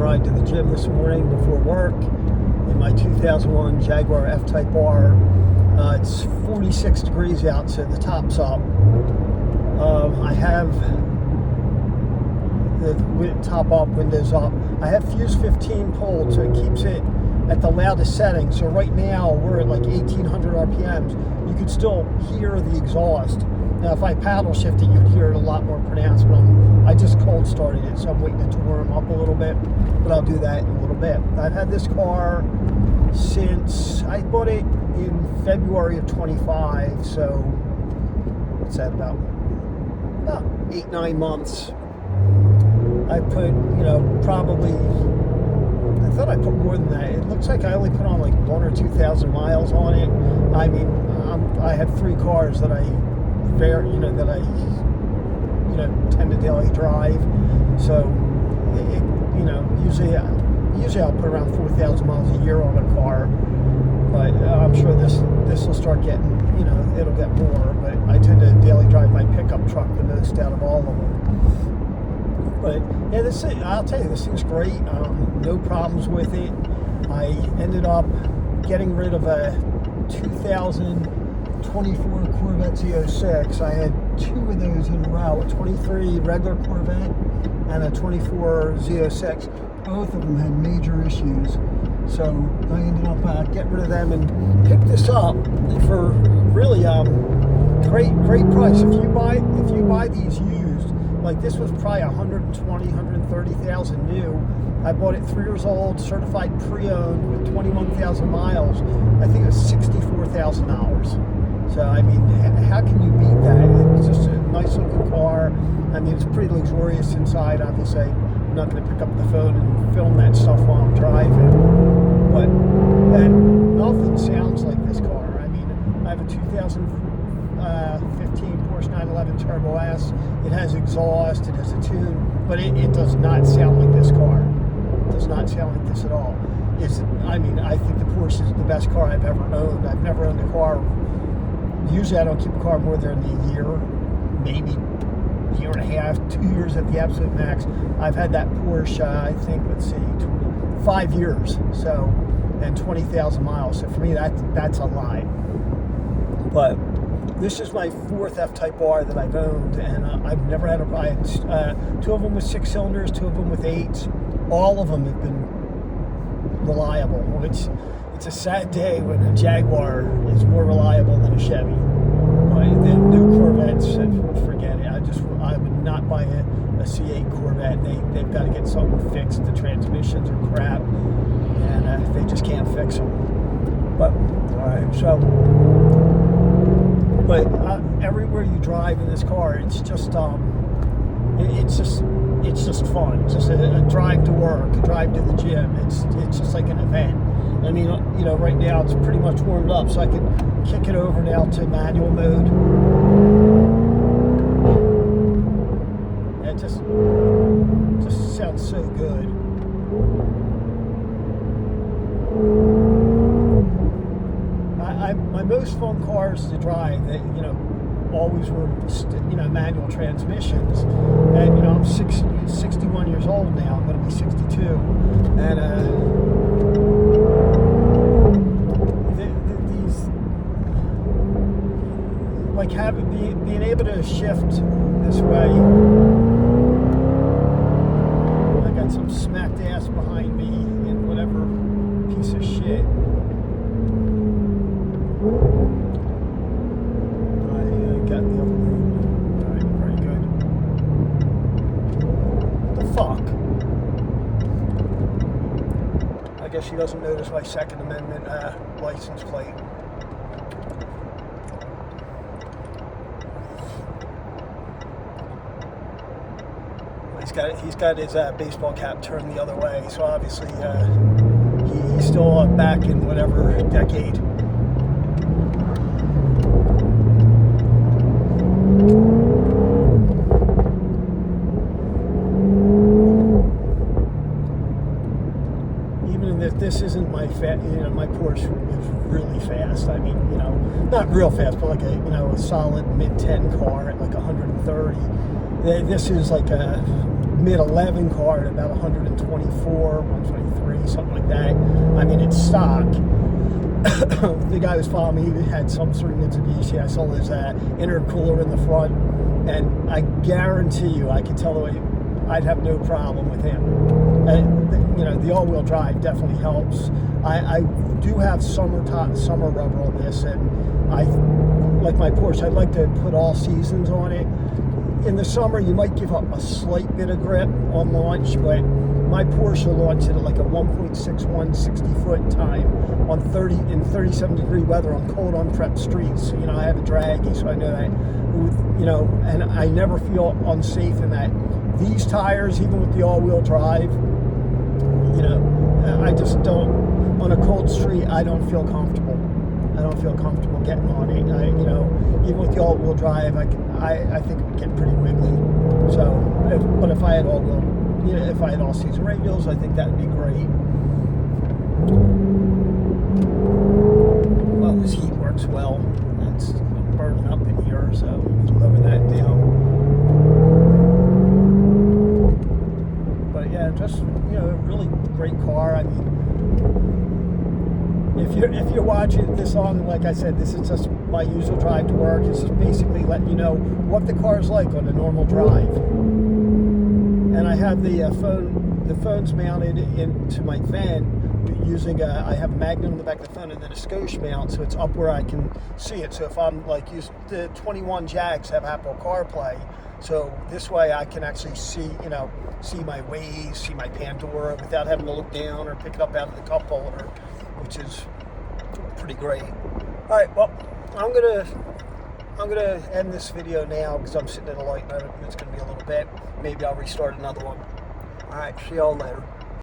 ride to the gym this morning before work in my 2001 Jaguar F-Type R. It's 46 degrees out, so the top's up. I have the top up, windows up. I have fuse 15 pulled, so it keeps it at the loudest setting. So right now we're at like 1800 RPMs. You could still hear the exhaust. Now if I paddle shift it, you'd hear it a lot more pronounced, but I just cold started it, so I'm waiting it to warm up a little bit, but I'll do that in a little bit. I've had this car since I bought it in February of 25, so what's that, about 8-9 months. I put, probably, I thought I put more than that. It looks like I only put on like 1,000 or 2,000 miles on it. I mean, I have 3 cars that I tend to daily drive. So, usually I'll put around 4,000 miles a year on a car. But I'm sure this will start getting, it'll get more. But I tend to daily drive my pickup truck the most out of all of them. But yeah, I'll tell you, this thing's great. No problems with it. I ended up getting rid of a 2024 Corvette Z06. I had 2 of those in a row, a 23 regular Corvette and a 24 Z06. Both of them had major issues. So I ended up getting rid of them and picked this up for really great price. If you buy these used, like this was probably 120,000 new. I bought it 3 years old, certified pre-owned with 21,000 miles. I think it was $64,000. So I mean, how can you beat that? It's just a nice looking car. I mean, it's pretty luxurious inside. Obviously, I'm not going to pick up the phone and film that stuff while I'm driving. But nothing sounds like this car. I mean, I have a 2015 Porsche 911 Turbo S. It has exhaust, it has a tune, but it does not sound like this car. It does not sound like this at all. I think the Porsche is the best car I've ever owned. I've never owned a car. Usually I don't keep a car more than a year, maybe a year and a half, 2 years at the absolute max. I've had that Porsche, I think, 5 years, so, and 20,000 miles. So for me, that's a lot. But this is my 4th F-Type R that I've owned, and I've never had I had 2 of them with 6 cylinders, 2 of them with 8s. All of them have been reliable, which it's a sad day when a Jaguar is more reliable than a Chevy. The new Corvettes, forget it. I would not buy a C8 Corvette. They've got to get something fixed. The transmissions are crap, and they just can't fix them. But everywhere you drive in this car, it's just fun. It's just a drive to work, a drive to the gym. It's just like an event. I mean, right now it's pretty much warmed up, so I could kick it over now to manual mode. It just sounds so good. My most fun cars to drive, that always were manual transmissions, and I'm 61 years old now. I'm going to be 62, and like being able to shift this way. I got some smacked ass behind me in whatever piece of shit. I got the other lane. Alright, very good. The fuck? I guess she doesn't notice my Second Amendment license plate. He's got his baseball cap turned the other way, so obviously he's still back in whatever decade. Even if this isn't my my Porsche is really fast. I mean, not real fast, but like a solid mid-10 car at like 130. This is like a mid-11 car at about 124, 123, something like that. I mean, it's stock. The guy was following me, he had some sort of Mitsubishi. I saw his intercooler in the front, and I guarantee you, I could tell the way I'd have no problem with him. And, you know, the all-wheel drive definitely helps. I do have summer rubber on this, and I, like my Porsche, I'd like to put all seasons on it. In the summer, you might give up a slight bit of grip on launch, but my Porsche launched at like a 1.61 60-foot time on 37-degree weather on cold, unprepped streets. You know, I have a draggy, so I know that. You know, and I never feel unsafe in that. These tires, even with the all-wheel drive, you know, I just don't. On a cold street, I don't feel comfortable. I don't feel comfortable getting on it. You know, even with the all-wheel drive, I think it would get pretty wiggly. So, but if I had all-wheel, you know, if I had all-season radials, I think that would be great. Well, this heat works well. It's burning up in here, so lower that down. But yeah, just, you know, a really great car. I mean, if you're watching this long, like I said, this is just my usual drive to work. It's just basically letting you know what the car is like on a normal drive. And I have the phone's mounted into my van using I have a magnet on the back of the phone and then a skosh mount, so it's up where I can see it. So if I'm like, the 21 Jags have Apple CarPlay, so this way I can actually see, you know, see my Waze, see my Pandora without having to look down or pick it up out of the cup holder, which is pretty great. All right, well, I'm gonna end this video now because I'm sitting in a light mode. It's gonna be a little bit. Maybe I'll restart another one. All right, see y'all later.